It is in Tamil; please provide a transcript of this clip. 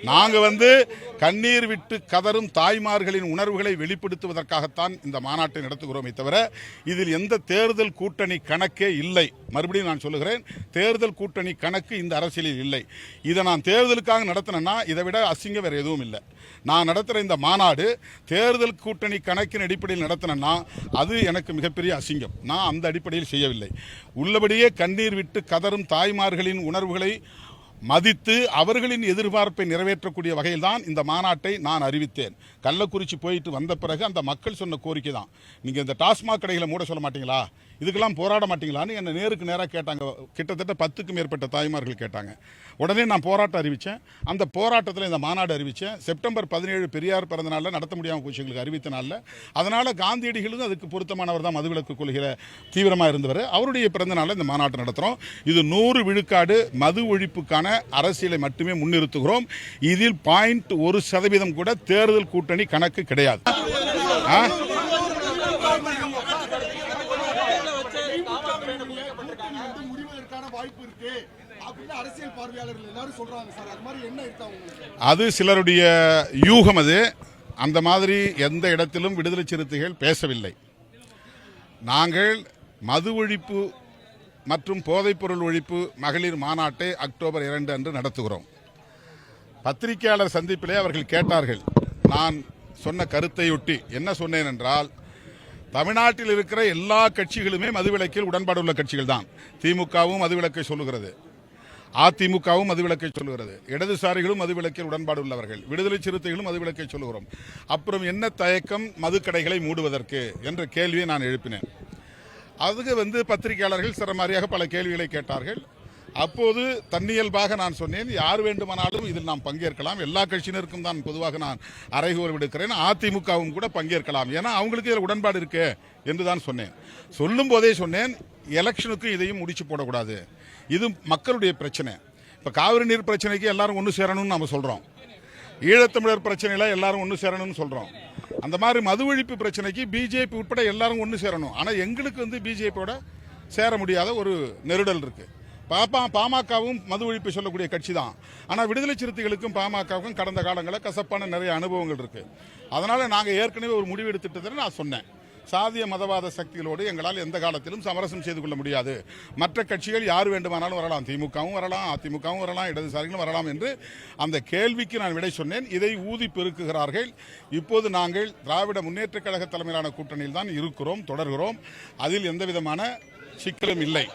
நாங்க கண்ணீர் விட்டு கதரும் தாய்மார்களின் உணர்வுகளை வெளிப்படுத்துவதற்காகத்தான் இந்த மாநாட்டை நடத்துகிறோமே தவிர இதில் எந்த தேர்தல் கூட்டணி கணக்கே இல்லை. மறுபடியும் நான் சொல்லுகிறேன், தேர்தல் கூட்டணி கணக்கு இந்த அரசியலில் இல்லை. இதை நான் தேர்தலுக்காக நடத்தினேன்னா இதை விட அசிங்கம் வேறு எதுவும் இல்லை. நான் நடத்துகிற இந்த மாநாடு தேர்தல் கூட்டணி கணக்கின் அடிப்படையில் நடத்தினேன்னா அது எனக்கு மிகப்பெரிய அசிங்கம். நான் அந்த அடிப்படையில் செய்யவில்லை. உள்ளபடியே கண்ணீர் விட்டு கதரும் தாய்மார்களின் உணர்வுகளை மதித்து அவர்களின் எதிர்பார்ப்பை நிறைவேற்றக்கூடிய வகையில் தான் இந்த மாநாட்டை நான் அறிவித்தேன். கள்ளக்குறிச்சி போயிட்டு வந்த பிறகு அந்த மக்கள் சொன்ன கோரிக்கை தான், நீங்கள் இந்த டாஸ்மாக் கடைகளை மூட சொல்ல மாட்டீங்களா, இதுக்கெல்லாம் போராட மாட்டீங்களான்னு என்னை நேருக்கு நேராக கேட்டாங்க. கிட்டத்தட்ட 10க்கும் மேற்பட்ட தாய்மார்கள் கேட்டாங்க. உடனே நான் போராட்டம் அறிவித்தேன். அந்த போராட்டத்தில் இந்த மாநாடு அறிவித்தேன். செப்டம்பர் 17 பெரியார் பிறந்த நாளில் நடத்த முடியாமல் போச்சு எங்களுக்கு அறிவித்த நாளில். அதனால் காந்தியடிகளும் அதுக்கு பொருத்தமானவர் தான், மதுவிலக்கு கொள்கிற தீவிரமாக இருந்தவர். அவருடைய பிறந்த நாளில் இந்த மாநாட்டை நடத்துகிறோம். இது 100 விழுக்காடு மது ஒழிப்புக்கான அரசியலை மட்டுமே முன்னிறுத்துகிறோம். இதில் 0.1% கூட தேர்தல் கூட்டணி கணக்கு கிடையாது. அது சிலருடைய யூகம். அது அந்த மாதிரி எந்த இடத்திலும் விடுதலை சிறுத்தைகள் பேசவில்லை. நாங்கள் மது ஒழிப்பு மற்றும் போதைப்பொருள் ஒழிப்பு மகளிர் மாநாட்டை அக்டோபர் 2 அன்று நடத்துகிறோம். பத்திரிகையாளர் சந்திப்பிலே அவர்கள் கேட்டார்கள். நான் சொன்ன கருத்தையொட்டி என்ன சொன்னேன் என்றால், தமிழ்நாட்டில் இருக்கிற எல்லா கட்சிகளுமே மதுவிலக்கில் உடன்பாடு உள்ள கட்சிகள் தான். திமுகவும் மதுவிலக்கை சொல்லுகிறது, அதிமுகவும் மதுவிலக்கை சொல்லுகிறது, இடதுசாரிகளும் மதுவிலக்கில் உடன்பாடு உள்ளவர்கள், விடுதலை சிறுத்தைகளும் மதுவிலக்கை சொல்லுகிறோம். அப்புறம் என்ன தயக்கம் மதுக்கடைகளை மூடுவதற்கு என்ற கேள்வியை நான் எழுப்பினேன். அதுக்கு பத்திரிகையாளர்கள் சிறமாரியாக பல கேள்விகளை கேட்டார்கள். அப்போது தன்னியல்பாக நான் சொன்னேன், யார் வேண்டுமானாலும் இதில் நாம் பங்கேற்கலாம், எல்லா கட்சியினருக்கும் தான் பொதுவாக நான் அறைகூவல் விடுக்கிறேன், அதிமுகவும் கூட பங்கேற்கலாம், ஏன்னா அவங்களுக்கு இதில் உடன்பாடு இருக்கு என்று தான் சொன்னேன். சொல்லும் போதே சொன்னேன், எலெக்ஷனுக்கும் இதையும் முடிச்சு போடக்கூடாது, இது மக்களுடைய பிரச்சனை. இப்போ காவிரி நீர் பிரச்சனைக்கு எல்லாரும் ஒன்று சேரணும்னு நம்ம சொல்கிறோம், ஈழத்தமிழர் பிரச்சனையில் எல்லாரும் ஒன்று சேரணும்னு சொல்கிறோம். அந்த மாதிரி மது ஒழிப்பு பிரச்சனைக்கு பிஜேபி உட்பட எல்லாரும் ஒன்று சேரணும். ஆனால் எங்களுக்கு பிஜேபியோட சேர முடியாத ஒரு நெருடல் இருக்கு. பாமகவும் மது ஒழிப்பு சொல்லக்கூடிய கட்சி தான். ஆனால் விடுதலை சிறுத்தைகளுக்கும் பாமகவுக்கும் கடந்த காலங்களில் கசப்பான நிறைய அனுபவங்கள் இருக்கு. அதனால நாங்கள் ஏற்கனவே ஒரு முடிவு எடுத்துட்டு நான் சொன்னேன், சாதிய மதவாத சக்திகளோடு எங்களால் எந்த காலத்திலும் சமரசம் செய்து கொள்ள முடியாது. மற்ற கட்சிகள் யார் வேண்டுமானாலும் வரலாம், திமுகவும் வரலாம், அதிமுகவும் வரலாம், இடதுசாரிகளும் வரலாம் என்று அந்த கேள்விக்கு நான் விடை சொன்னேன். இதை ஊதி பெருக்குகிறார்கள். இப்போது நாங்கள் திராவிட முன்னேற்ற கழக தலைமையிலான கூட்டணியில் தான் இருக்கிறோம், தொடர்கிறோம். அதில் எந்த விதமான சிக்கலும் இல்லை.